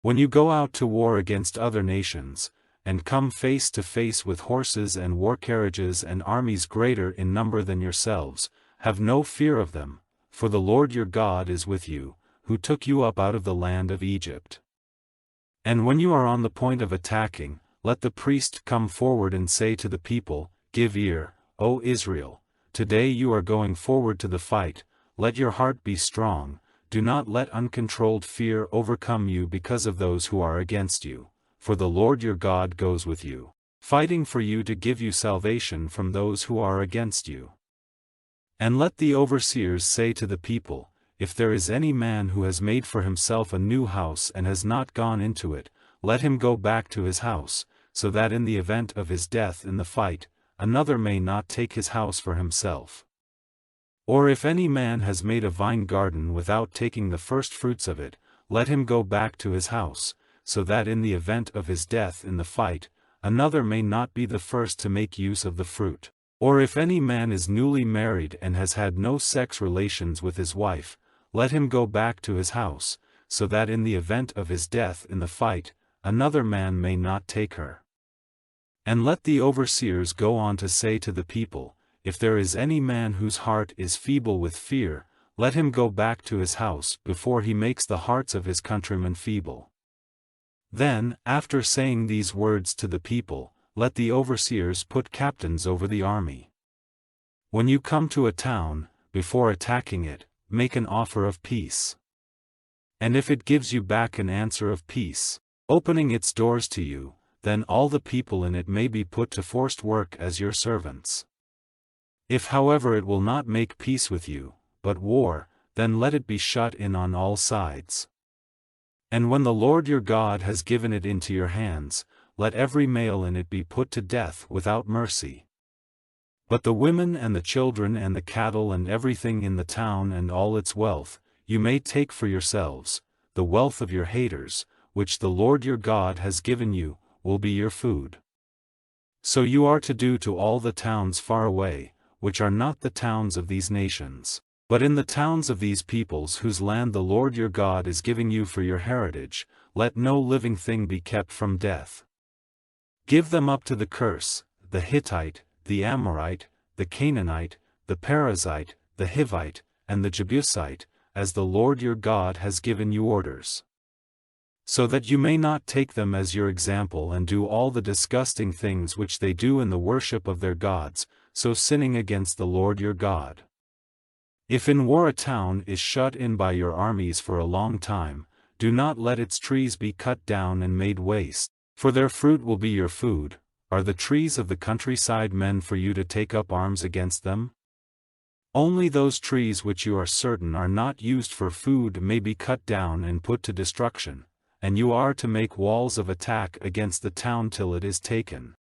When you go out to war against other nations, and come face to face with horses and war carriages and armies greater in number than yourselves, have no fear of them, for the Lord your God is with you, who took you up out of the land of Egypt. And when you are on the point of attacking, let the priest come forward and say to the people, Give ear, O Israel, today you are going forward to the fight, let your heart be strong, do not let uncontrolled fear overcome you because of those who are against you, for the Lord your God goes with you, fighting for you to give you salvation from those who are against you. And let the overseers say to the people, If there is any man who has made for himself a new house and has not gone into it, let him go back to his house, so that in the event of his death in the fight, another may not take his house for himself. Or if any man has made a vine garden without taking the first fruits of it, let him go back to his house, so that in the event of his death in the fight, another may not be the first to make use of the fruit. Or if any man is newly married and has had no sex relations with his wife, let him go back to his house, so that in the event of his death in the fight, another man may not take her. And let the overseers go on to say to the people, If there is any man whose heart is feeble with fear, let him go back to his house before he makes the hearts of his countrymen feeble. Then, after saying these words to the people, let the overseers put captains over the army. When you come to a town, before attacking it, make an offer of peace. And if it gives you back an answer of peace, opening its doors to you, then all the people in it may be put to forced work as your servants. If however it will not make peace with you, but war, then let it be shut in on all sides. And when the Lord your God has given it into your hands, let every male in it be put to death without mercy. But the women and the children and the cattle and everything in the town and all its wealth, you may take for yourselves, the wealth of your haters, which the Lord your God has given you, will be your food. So you are to do to all the towns far away, which are not the towns of these nations, but in the towns of these peoples whose land the Lord your God is giving you for your heritage, let no living thing be kept from death. Give them up to the curse, the Hittite, the Amorite, the Canaanite, the Perizzite, the Hivite, and the Jebusite, as the Lord your God has given you orders. So that you may not take them as your example and do all the disgusting things which they do in the worship of their gods, so sinning against the Lord your God. If in war a town is shut in by your armies for a long time, do not let its trees be cut down and made waste, for their fruit will be your food. Are the trees of the countryside men for you to take up arms against them? Only those trees which you are certain are not used for food may be cut down and put to destruction, and you are to make walls of attack against the town till it is taken.